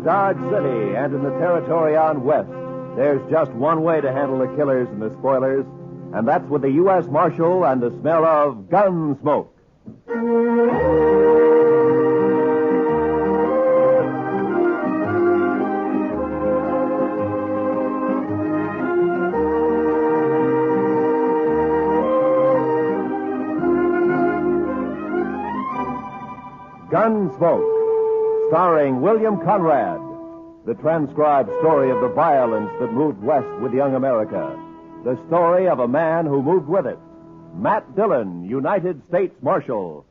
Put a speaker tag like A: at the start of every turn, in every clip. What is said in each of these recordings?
A: In Dodge City and in the territory on West, there's just one way to handle the killers and the spoilers, and that's with the U.S. Marshal and the smell of Gunsmoke. Gunsmoke, starring William Conrad, the transcribed story of the violence that moved west with young America, the story of a man who moved with it, Matt Dillon, United States Marshal.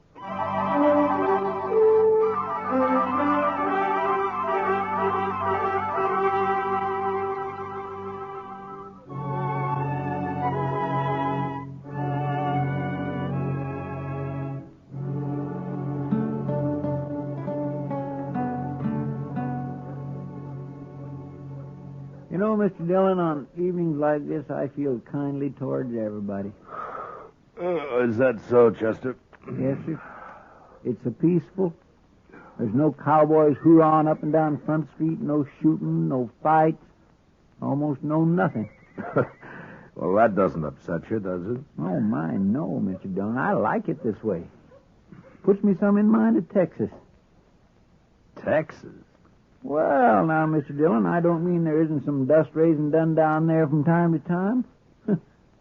B: You know, Mr. Dillon, on evenings like this, I feel kindly towards everybody.
C: Is that so, Chester?
B: Yes, sir. It's a peaceful. There's no cowboys hoorahing up and down Front Street, no shooting, no fights, almost no nothing.
C: Well, that doesn't upset you, does it?
B: Oh, my, no, Mr. Dillon. I like it this way. Puts me some in mind of Texas.
C: Texas?
B: Well, now, Mr. Dillon, I don't mean there isn't some dust raising done down there from time to time.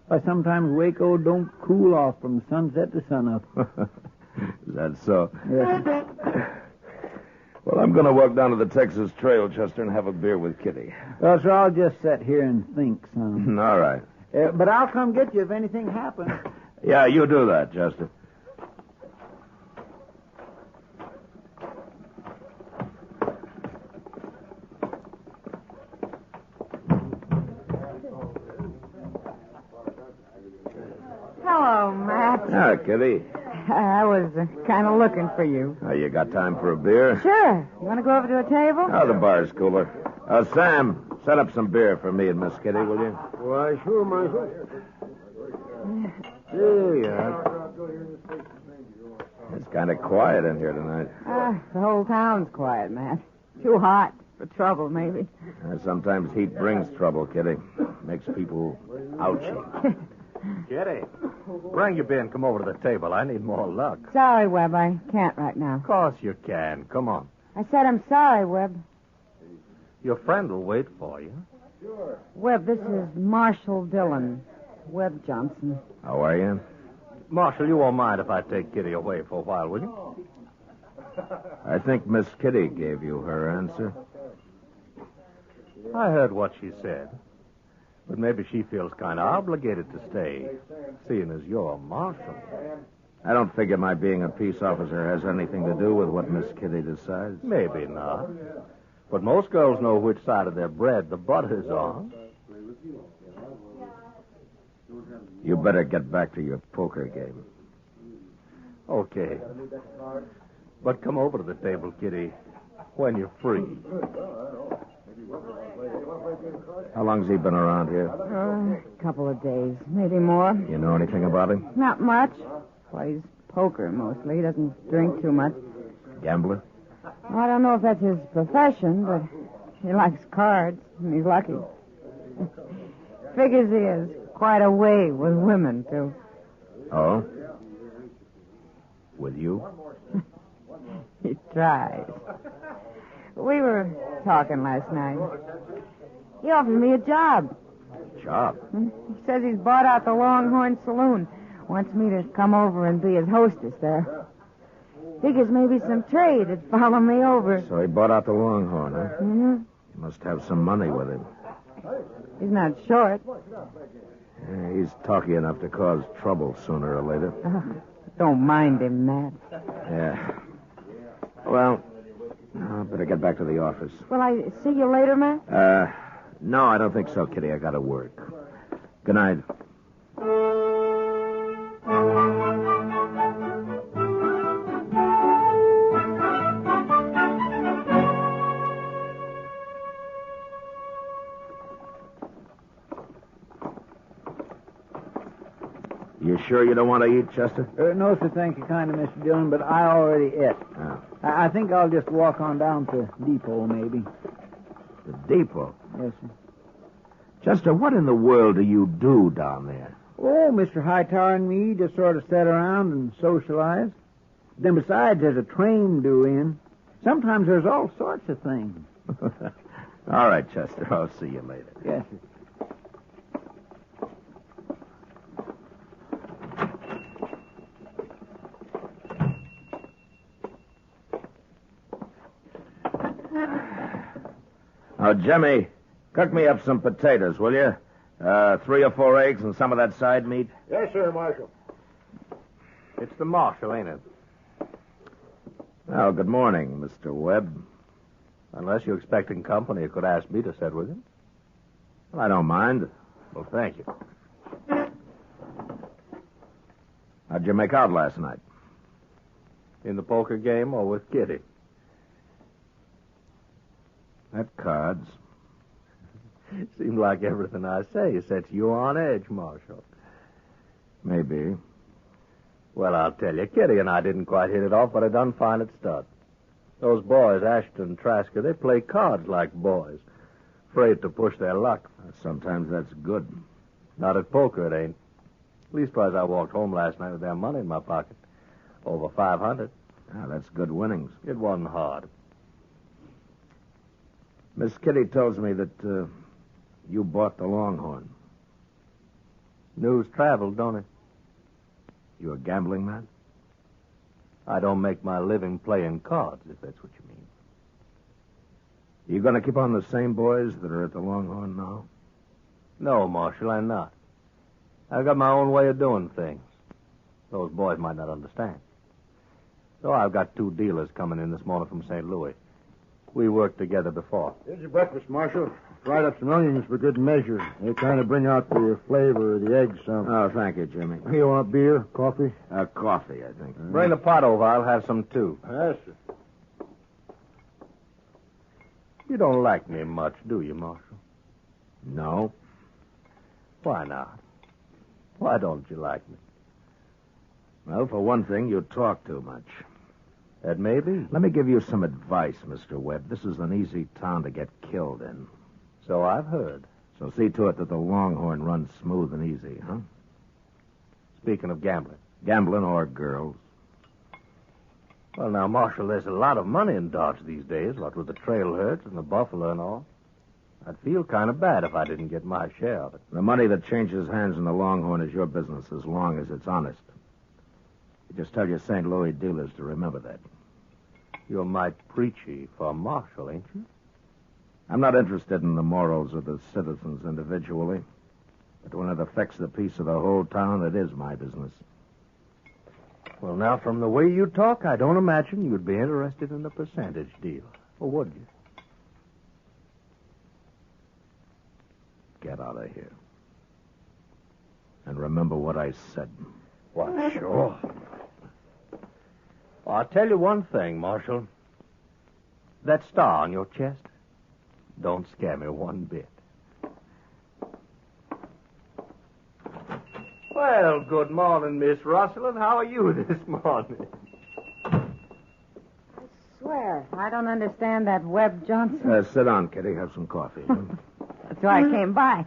B: Why, sometimes Waco don't cool off from sunset to sunup.
C: Is that so?
B: Yes, sir.
C: Well, I'm going to walk down to the Texas Trail, Chester, and have a beer with Kitty.
B: Well, sir, I'll just sit here and think some.
C: All right.
B: But I'll come get you if anything happens.
C: Yeah, you do that, Chester.
D: Hello, Matt.
C: Ah, Kitty.
D: I was kind of looking for you.
C: You got time for a beer?
D: Sure. You want to go over to a table?
C: Oh, the bar's cooler. Sam, set up some beer for me and Miss Kitty, will you?
B: Why, sure, Marshal.
C: There you are. It's kind of quiet in here tonight.
D: The whole town's quiet, Matt. Too hot for trouble, maybe.
C: Sometimes heat brings trouble, Kitty. Makes people ouchy.
A: Kitty, bring your beer and come over to the table. I need more luck.
D: Sorry, Webb. I can't right now.
A: Of course you can. Come on.
D: I said I'm sorry, Webb.
A: Your friend will wait for you.
D: Webb, this is Marshal Dillon. Webb Johnson.
C: How are you?
A: Marshal, you won't mind if I take Kitty away for a while, will you?
C: I think Miss Kitty gave you her answer.
A: I heard what she said. But maybe she feels kind of obligated to stay, seeing as you're a marshal.
C: I don't figure my being a peace officer has anything to do with what Miss Kitty decides.
A: Maybe not. But most girls know which side of their bread the butter's on.
C: You better get back to your poker game.
A: Okay. But come over to the table, Kitty, when you're free.
C: How long's he been around here?
D: A couple of days, maybe more.
C: You know anything about him?
D: Not much. Plays poker mostly. He doesn't drink too much.
C: Gambler?
D: I don't know if that's his profession, but he likes cards, and he's lucky. Figures he has quite a way with women, too.
C: Oh? With you?
D: He tries. We were talking last night. He offered me a job.
C: Job?
D: He says he's bought out the Longhorn Saloon. Wants me to come over and be his hostess there. Figures maybe some trade would follow me over.
C: So he bought out the Longhorn, huh?
D: Mm-hmm.
C: He must have some money with him.
D: He's not short.
C: Yeah, he's talky enough to cause trouble sooner or later.
D: Don't mind him, Matt.
C: Yeah. Well, I better get back to the office.
D: Will I see you later, Matt?
C: No, I don't think so, Kitty. I gotta work. Good night. You sure you don't want to eat, Chester?
B: No, sir, thank you kindly, Mr. Dillon, but I already ate.
C: Oh.
B: I think I'll just walk on down to depot, maybe.
C: The depot?
B: Yes, sir.
C: Chester, what in the world do you do down there?
B: Oh, Mr. Hightower and me just sort of sit around and socialize. Then besides, there's a train due in. Sometimes there's all sorts of things.
C: All right, Chester, I'll see you later.
B: Yes, sir.
C: Now, Jimmy, cook me up some potatoes, will you? 3 or 4 eggs and some of that side meat.
E: Yes, sir, Marshal.
C: It's the marshal, ain't it? Well, good morning, Mr. Webb.
E: Unless you're expecting company, you could ask me to sit with you.
C: Well, I don't mind.
E: Well, thank you.
C: How'd you make out last night?
E: In the poker game or with Kitty?
C: At cards.
E: Seems like everything I say sets you on edge, Marshal.
C: Maybe.
E: Well, I'll tell you, Kitty and I didn't quite hit it off, but I done fine at start. Those boys, Ashton and Trasker, they play cards like boys. Afraid to push their luck.
C: Sometimes that's good.
E: Not at poker, it ain't. Leastwise, I walked home last night with their money in my pocket. Over 500.
C: Ah, that's good winnings.
E: It wasn't hard.
C: Miss Kitty tells me that you bought the Longhorn.
E: News traveled, don't it?
C: You a gambling man?
E: I don't make my living playing cards, if that's what you mean.
C: You going to keep on the same boys that are at the Longhorn now?
E: No, Marshal, I'm not. I've got my own way of doing things. Those boys might not understand. So I've got 2 dealers coming in this morning from St. Louis. We worked together before.
F: Here's your breakfast, Marshal. Fried up some onions for good measure. They kind of bring out the flavor of the eggs some.
C: Oh, thank you, Jimmy.
F: You want beer, coffee?
C: Coffee, I think.
E: Bring the pot over. I'll have some, too.
F: Yes, sir.
E: You don't like me much, do you, Marshal?
C: No.
E: Why not? Why don't you like me?
C: Well, for one thing, you talk too much.
E: That may be.
C: Let me give you some advice, Mr. Webb. This is an easy town to get killed in.
E: So I've heard.
C: So see to it that the Longhorn runs smooth and easy, huh?
E: Speaking of gambling.
C: Gambling or girls.
E: Well, now, Marshal, there's a lot of money in Dodge these days, what with the trail herds and the buffalo and all. I'd feel kind of bad if I didn't get my share of it.
C: The money that changes hands in the Longhorn is your business as long as it's honest. You just tell your St. Louis dealers to remember that.
E: You're mighty preachy for a marshal, ain't you?
C: I'm not interested in the morals of the citizens individually. But when it affects the peace of the whole town, it is my business.
E: Well, now, from the way you talk, I don't imagine you'd be interested in a percentage deal. Or would you?
C: Get out of here. And remember what I said.
E: Why, sure. Well, I'll tell you one thing, Marshal. That star on your chest don't scare me one bit. Well, good morning, Miss Russell, and how are you this morning?
D: I swear, I don't understand that Webb Johnson.
C: Sit down, Kitty. Have some coffee.
D: That's why I came by.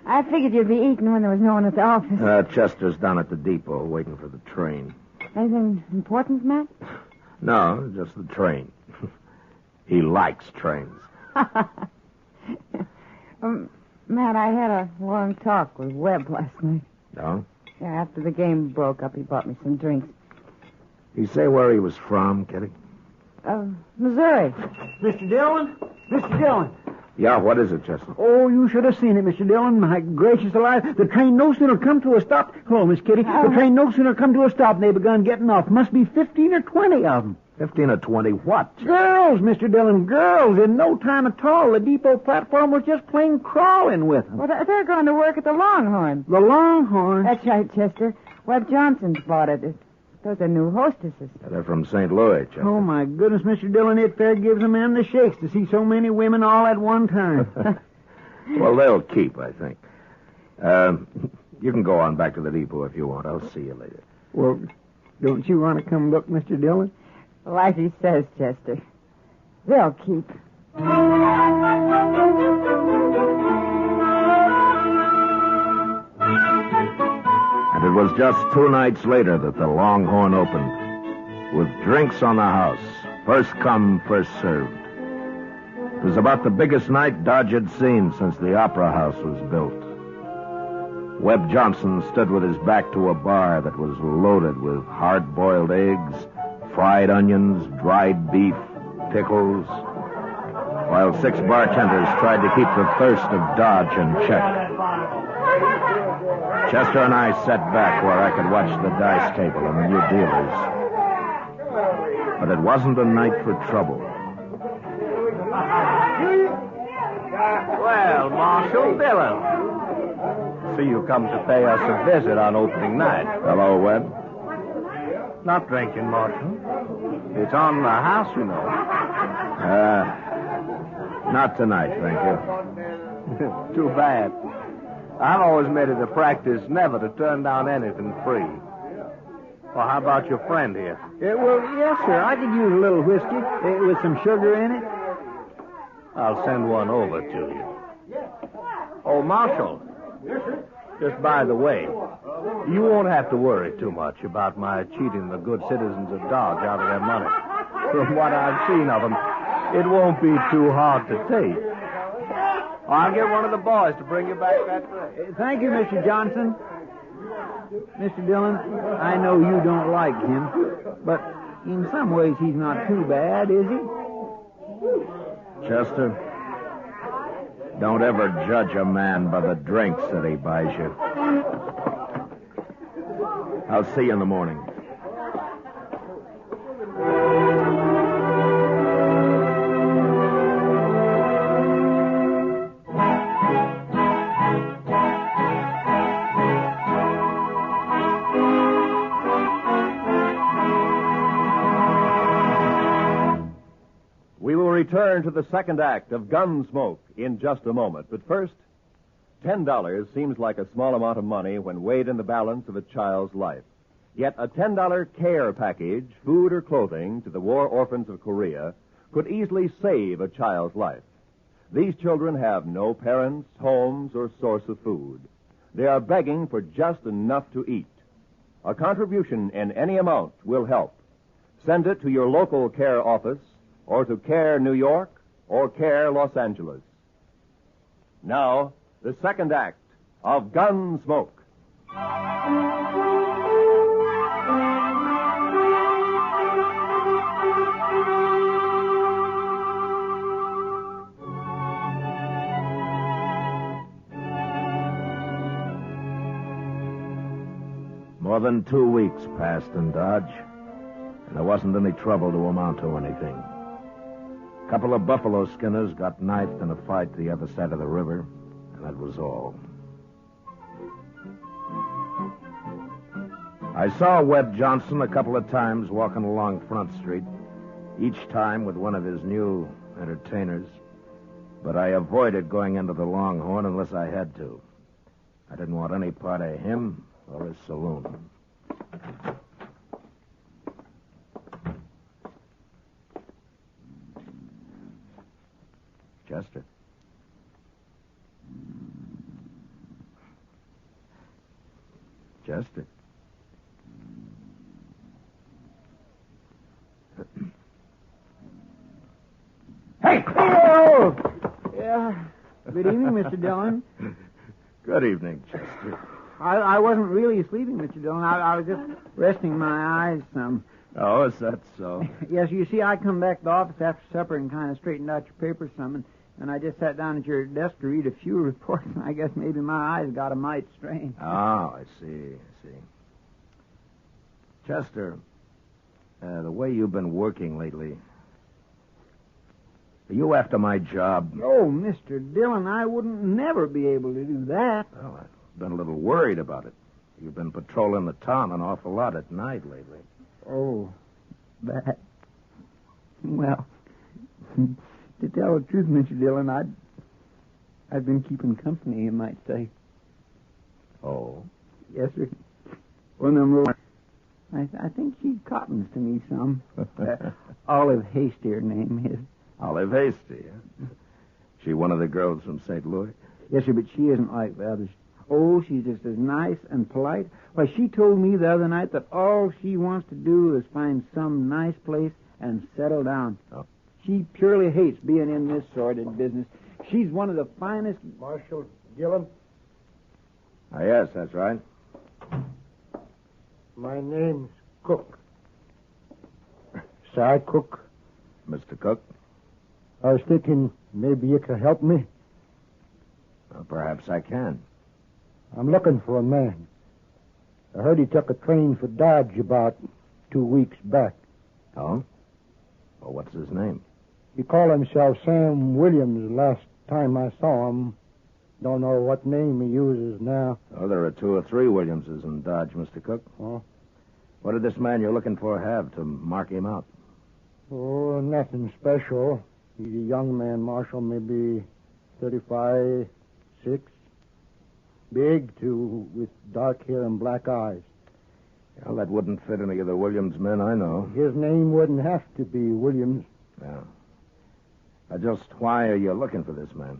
D: I figured you'd be eating when there was no one at the office.
C: Chester's down at the depot waiting for the train.
D: Anything important, Matt?
C: No, just the train. He likes trains.
D: Matt, I had a long talk with Webb last night.
C: No?
D: Yeah, after the game broke up, he bought me some drinks.
C: He say where he was from, Kitty?
D: Missouri.
B: Mr. Dillon? Mr. Dillon.
C: Yeah, what is it, Chester?
B: Oh, you should have seen it, Mr. Dillon. My gracious alive. The train no sooner come to a stop. Hello, Miss Kitty. The train no sooner come to a stop and they begun getting off. Must be 15 or 20 of them.
C: 15 or 20 what?
B: Girls, Mr. Dillon, girls. In no time at all. The depot platform was just plain crawling with them.
D: Well, they're going to work at the Longhorn.
B: The Longhorn?
D: That's right, Chester. Webb Johnson's bought it. Those are new hostesses.
C: They're from St. Louis, Chester.
B: Oh, my goodness, Mr. Dillon, it fair gives a man the shakes to see so many women all at one time.
C: Well, they'll keep, I think. You can go on back to the depot if you want. I'll see you later.
B: Well, don't you want to come look, Mr. Dillon?
D: Like he says, Chester. They'll keep.
C: And it was just 2 nights later that the Longhorn opened, with drinks on the house, first come, first served. It was about the biggest night Dodge had seen since the Opera House was built. Webb Johnson stood with his back to a bar that was loaded with hard-boiled eggs, fried onions, dried beef, pickles, while 6 bartenders tried to keep the thirst of Dodge in check. Chester and I sat back where I could watch the dice table and the new dealers. But it wasn't a night for trouble.
E: Well, Marshal Dillon. See you come to pay us a visit on opening night.
C: Hello, Webb.
E: Not drinking, Marshal. It's on the house, you know.
C: Not tonight, thank you.
E: Too bad. I've always made it a practice never to turn down anything free. Well, how about your friend here?
B: Well, yes, sir. I could use a little whiskey with some sugar in it.
E: I'll send one over to you. Oh, Marshal. Just by the way, you won't have to worry too much about my cheating the good citizens of Dodge out of their money. From what I've seen of them, it won't be too hard to take. I'll get one of the boys to bring you back that way.
B: Thank you, Mr. Johnson. Mr. Dillon, I know you don't like him, but in some ways he's not too bad, is he?
C: Chester, don't ever judge a man by the drinks that he buys you. I'll see you in the morning.
A: We will return to the second act of Gunsmoke in just a moment. But first, $10 seems like a small amount of money when weighed in the balance of a child's life. Yet a $10 care package, food or clothing, to the war orphans of Korea could easily save a child's life. These children have no parents, homes, or source of food. They are begging for just enough to eat. A contribution in any amount will help. Send it to your local care office, or to Care New York, or Care Los Angeles. Now, the second act of Gunsmoke.
C: More than 2 weeks passed in Dodge, and there wasn't any trouble to amount to anything. A couple of buffalo skinners got knifed in a fight the other side of the river, and that was all. I saw Webb Johnson a couple of times walking along Front Street, each time with one of his new entertainers, but I avoided going into the Longhorn unless I had to. I didn't want any part of him or his saloon. Chester. Chester.
B: Hey! Oh! Yeah. Good evening, Mr. Dillon.
C: Good evening, Chester.
B: I wasn't really sleeping, Mr. Dillon. I was just resting my eyes some.
C: Oh, is that so?
B: Yes, you see, I come back to the office after supper and kind of straightened out your papers some, and I just sat down at your desk to read a few reports, and I guess maybe my eyes got a mite strained.
C: Oh, I see. Chester, the way you've been working lately, are you after my job?
B: Oh, Mr. Dillon, I wouldn't never be able to do that.
C: Well, I've been a little worried about it. You've been patrolling the town an awful lot at night lately.
B: Oh, that. Well, to tell the truth, Mr. Dillon, I've been keeping company, you might say.
C: Oh?
B: Yes, sir. One of them little... I think she cottons to me some. Olive Hasty, her name is.
C: Olive Hasty, huh? She one of the girls from St. Louis?
B: Yes, sir, but she isn't like the others. Oh, she's just as nice and polite. Why, she told me the other night that all she wants to do is find some nice place and settle down.
C: Oh.
B: She purely hates being in this sordid business. She's one of the finest...
F: Marshal Gillum,
C: Yes, that's right.
F: my name's Cook. Sir Cook.
C: Mr. Cook?
F: I was thinking maybe you could help me.
C: Well, perhaps I can.
F: I'm looking for a man. I heard he took a train for Dodge about 2 weeks back.
C: Oh? Well, what's his name?
F: He called himself Sam Williams last time I saw him. Don't know what name he uses now.
C: Oh, there are 2 or 3 Williamses in Dodge, Mr. Cook.
F: Oh?
C: What did this man you're looking for have to mark him out?
F: Oh, nothing special. He's a young man, Marshal, maybe 35, 6. Big, too, with dark hair and black eyes.
C: Well, that wouldn't fit any of the Williams men I know.
F: His name wouldn't have to be Williams.
C: Yeah. Just why are you looking for this man?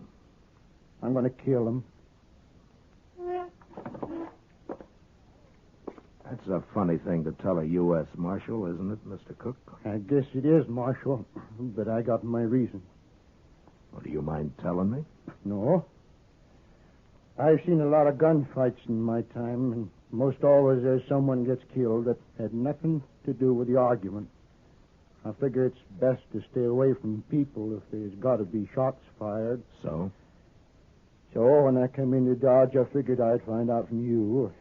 F: I'm going to kill him.
C: That's a funny thing to tell a U.S. Marshal, isn't it, Mr. Cook?
F: I guess it is, Marshal, but I got my reasons.
C: Well, do you mind telling me?
F: No. I've seen a lot of gunfights in my time, and most always there's someone gets killed that had nothing to do with the argument. I figure it's best to stay away from people if there's got to be shots fired.
C: So?
F: So when I came into Dodge, I figured I'd find out from you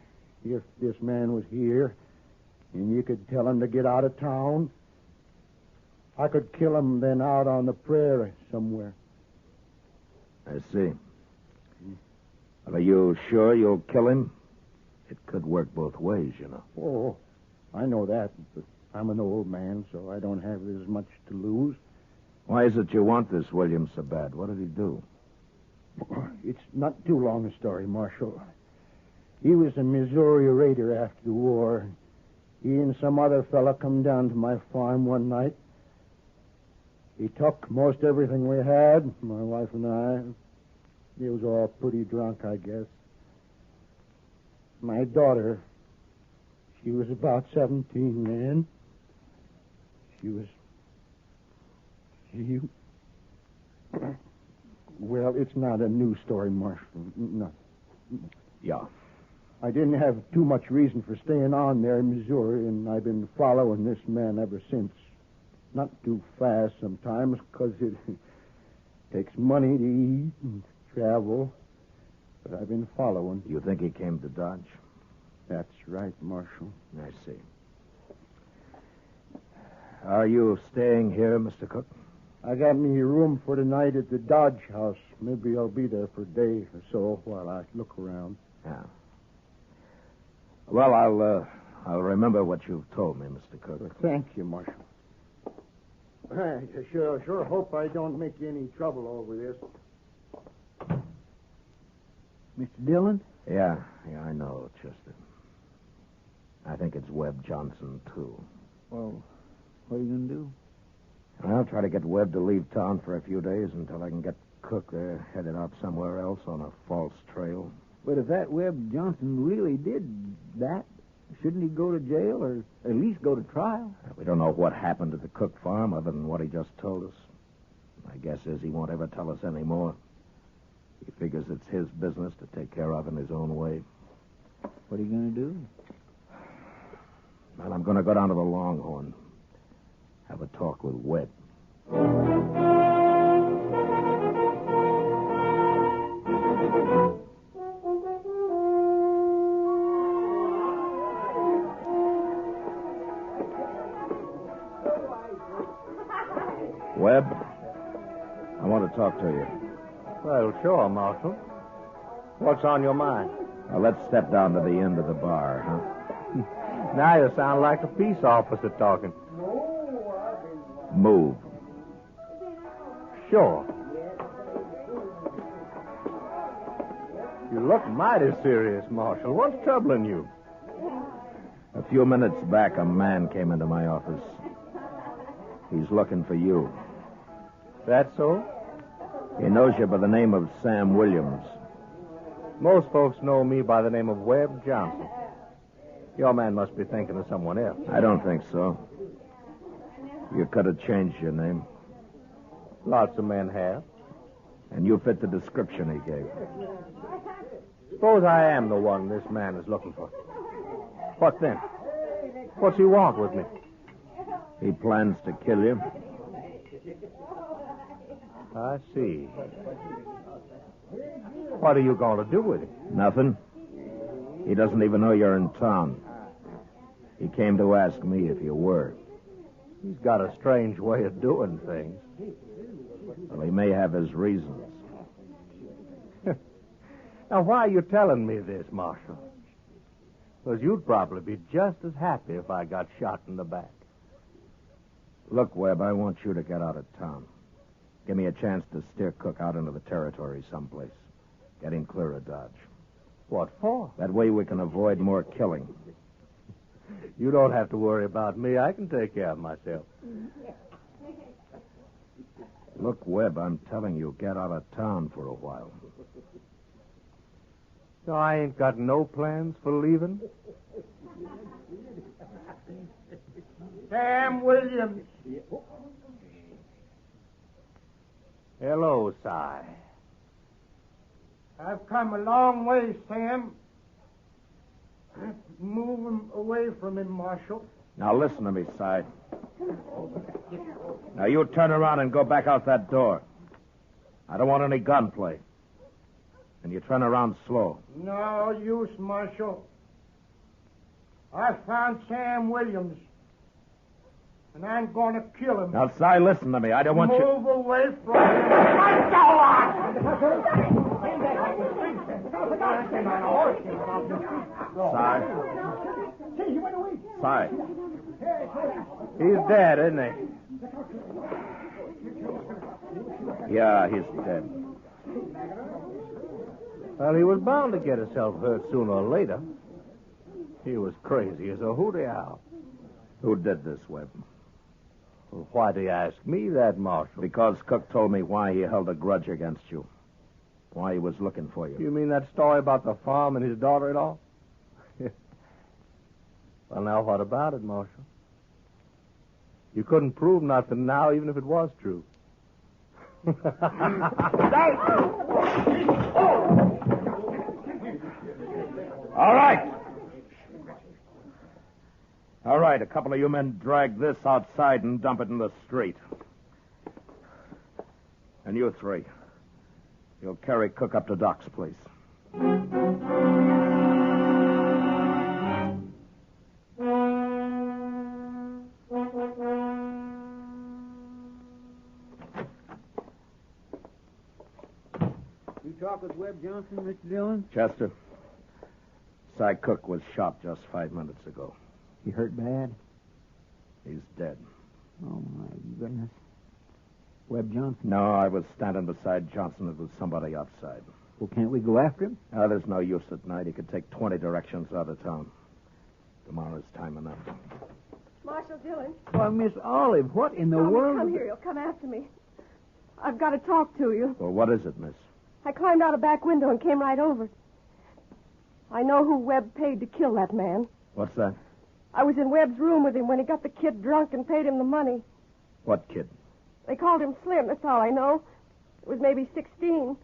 F: if this man was here, and you could tell him to get out of town. I could kill him then out on the prairie somewhere.
C: I see. Well, are you sure you'll kill him? It could work both ways, you know.
F: Oh, I know that, but I'm an old man, so I don't have as much to lose.
C: Why is it you want this Williams so bad? What did he do?
F: It's not too long a story, Marshal. He was a Missouri raider after the war. He and some other fella come down to my farm one night. He took most everything we had, my wife and I. He was all pretty drunk, I guess. My daughter, she was about 17 then. Well, it's not a new story, Marshal. No.
C: Yeah.
F: I didn't have too much reason for staying on there in Missouri, and I've been following this man ever since. Not too fast sometimes, because it takes money to eat and travel. But I've been following.
C: You think he came to Dodge?
F: That's right, Marshal.
C: I see. Are you staying here, Mr. Cook?
F: I got me a room for tonight at the Dodge house. Maybe I'll be there for a day or so while I look around.
C: Yeah. Well, I'll remember what you've told me, Mr. Cook.
F: Well, thank you, Marshal. I sure hope I don't make you any trouble over this.
B: Mr. Dillon?
C: Yeah, I know, Chester. I think it's Webb Johnson, too.
B: Well, what are you going to do?
C: I'll try to get Webb to leave town for a few days until I can get Cook there headed out somewhere else on a false trail.
B: But if that Webb Johnson really did that, shouldn't he go to jail or at least go to trial?
C: We don't know what happened at the Cook farm other than what he just told us. My guess is he won't ever tell us any more. He figures it's his business to take care of in his own way.
B: What are you going to do?
C: Well, I'm going to go down to the Longhorn. Have a talk with Webb. Webb, I want to talk to you.
E: Well, sure, Marshal. What's on your mind?
C: Now, let's step down to the end of the bar, huh?
E: Now you sound like a peace officer talking.
C: Move.
E: Sure. You look mighty serious, Marshal. What's troubling you?
C: A few minutes back, a man came into my office. He's looking for you.
E: That so?
C: He knows you by the name of Sam Williams.
E: Most folks know me by the name of Webb Johnson. Your man must be thinking of someone else.
C: I don't think so. You could have changed your name.
E: Lots of men have.
C: And you fit the description he gave.
E: Suppose I am the one this man is looking for. What then? What's he want with me?
C: He plans to kill you.
E: I see. What are you going to do with him?
C: Nothing. He doesn't even know you're in town. He came to ask me if you were.
E: He's got a strange way of doing things.
C: Well, he may have his reasons.
E: Now, why are you telling me this, Marshal? Because you'd probably be just as happy if I got shot in the back.
C: Look, Webb, I want you to get out of town. Give me a chance to steer Cook out into the territory someplace. Get him clear of Dodge.
E: What for?
C: That way we can avoid more killing.
E: You don't have to worry about me. I can take care of myself.
C: Look, Webb, I'm telling you, get out of town for a while.
E: So I ain't got no plans for leaving?
F: Sam Williams.
E: Hello, Si.
F: I've come a long way, Sam. Move him away from him, Marshal.
C: Now listen to me, Si. Now you turn around and go back out that door. I don't want any gunplay. And you turn around slow.
F: No use, Marshal. I found Sam Williams. And I'm going to kill him.
C: Now, Si, listen to me. I don't want you...
F: Move away from him. Go on!
C: Si.
E: He's dead, isn't he?
C: Yeah, he's dead.
E: Well, he was bound to get himself hurt sooner or later. He was crazy as a hooty owl.
C: Who did this, Webb?
E: Well, why do you ask me that, Marshal?
C: Because Cook told me why he held a grudge against you. Why he was looking for you.
E: You mean that story about the farm and his daughter-in-law? Well, now, what about it, Marshal? You couldn't prove nothing now, even if it was true.
C: All right. All right, a couple of you men drag this outside and dump it in the street. And you three, you'll carry Cook up to Doc's place.
B: You talk with Webb Johnson, Mr. Dillon?
C: Chester, Cy Cook was shot just 5 minutes ago.
B: He hurt bad?
C: He's dead.
B: Oh, my goodness. Webb Johnson?
C: No, I was standing beside Johnson. It was somebody outside.
B: Well, can't we go after him?
C: There's no use at night. He could take 20 directions out of town. Tomorrow's time enough.
G: Marshal Dillon.
B: Why, Miss Olive, what in the
G: Tell me,
B: world?
G: come here. You'll come after me. I've got to talk to you.
C: Well, what is it, miss?
G: I climbed out a back window and came right over. I know who Webb paid to kill that man.
C: What's that?
G: I was in Webb's room with him when he got the kid drunk and paid him the money.
C: What kid?
G: They called him Slim, that's all I know. It was maybe 16.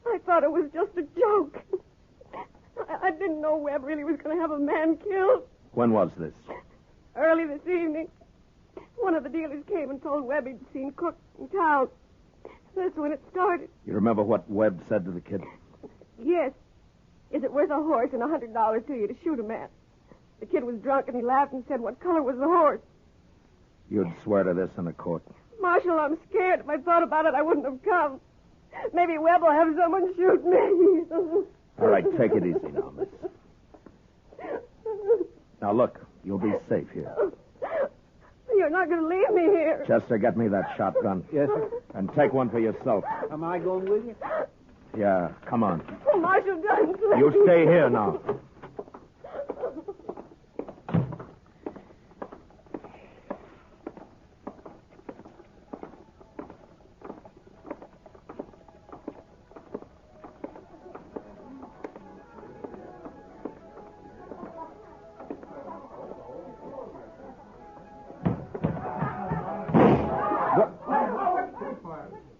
G: I thought it was just a joke. I didn't know Webb really was going to have a man killed.
C: When was this?
G: Early this evening, one of the dealers came and told Webb he'd seen Cook in town. That's when it started.
C: You remember what Webb said to the kid?
G: Yes. Is it worth a horse and $100 to you to shoot a man? The kid was drunk and he laughed and said, what color was the horse?
C: You'd swear to this in a court.
G: Marshal, I'm scared. If I thought about it, I wouldn't have come. Maybe Webb will have someone shoot me.
C: All right, take it easy now, miss. Now, look, you'll be safe here.
G: You're not going to leave me here.
C: Chester, get me that shotgun.
B: Yes, sir.
C: And take one for yourself.
B: Am I going with you?
C: Yeah, come on.
G: Oh, Marshal Dillon, please.
C: You stay here now.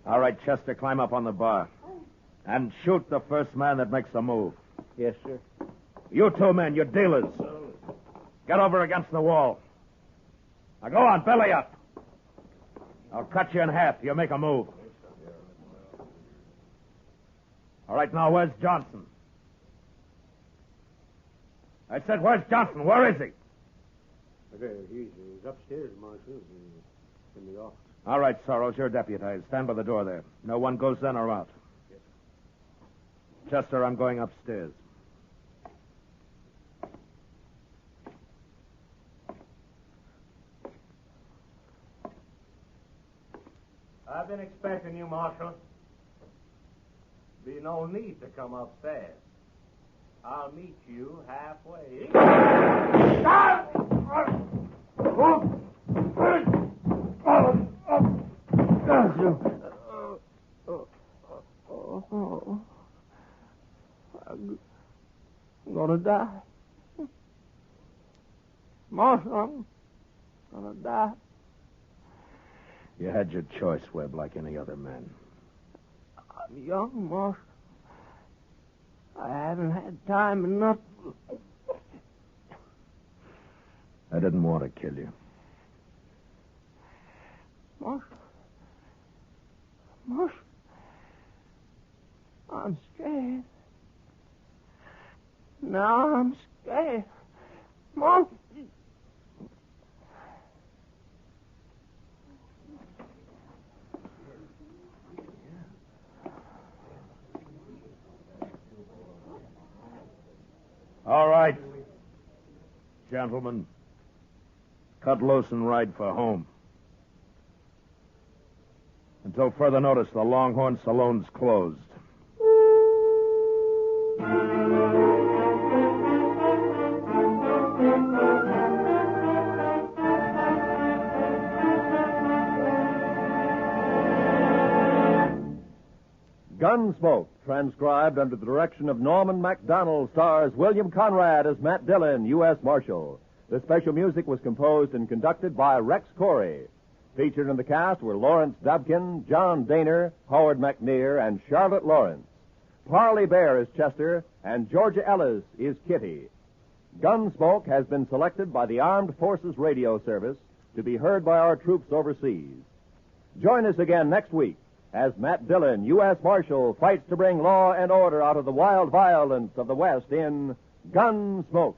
C: All right, Chester, climb up on the bar. And shoot the first man that makes a move.
F: Yes, sir.
C: You two men, you're dealers. Get over against the wall. Now go on, belly up. I'll cut you in half. You make a move. All right, now where's Johnson? I said, where's Johnson? Where is he?
F: He's upstairs, Marshal, in the office.
C: All right, Sorrells, you're deputized. Stand by the door there. No one goes in or out. Chester, I'm going upstairs.
E: I've been expecting you, Marshal. Be no need to come upstairs. I'll meet you halfway.
F: I'm gonna die. Marshal, I'm gonna die.
C: You had your choice, Webb, like any other man.
F: I'm young, Marshal. I haven't had time enough.
C: I didn't want to kill you.
F: Marshal, I'm scared. Now I'm scared. Marshal.
C: All right. Gentlemen, cut loose and ride for home. Until further notice, the Longhorn Saloon's closed.
A: Gunsmoke, transcribed under the direction of Norman MacDonald, stars William Conrad as Matt Dillon, U.S. Marshal. The special music was composed and conducted by Rex Corey. Featured in the cast were Lawrence Dobkin, John Daner, Howard McNear, and Charlotte Lawrence. Parley Bear is Chester, and Georgia Ellis is Kitty. Gunsmoke has been selected by the Armed Forces Radio Service to be heard by our troops overseas. Join us again next week as Matt Dillon, U.S. Marshal, fights to bring law and order out of the wild violence of the West in Gunsmoke.